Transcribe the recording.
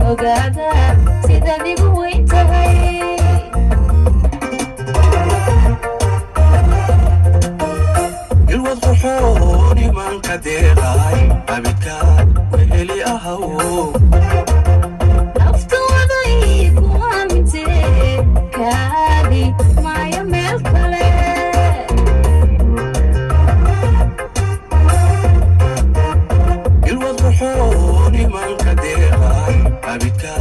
ogaada sidaad igu weyn tahay ilwad quxooni manka deeqay abidkaad weheli ahaw naftooday ku aamintee kaadi maayo meel kale ilwad quxooni manka deeqay abidkaad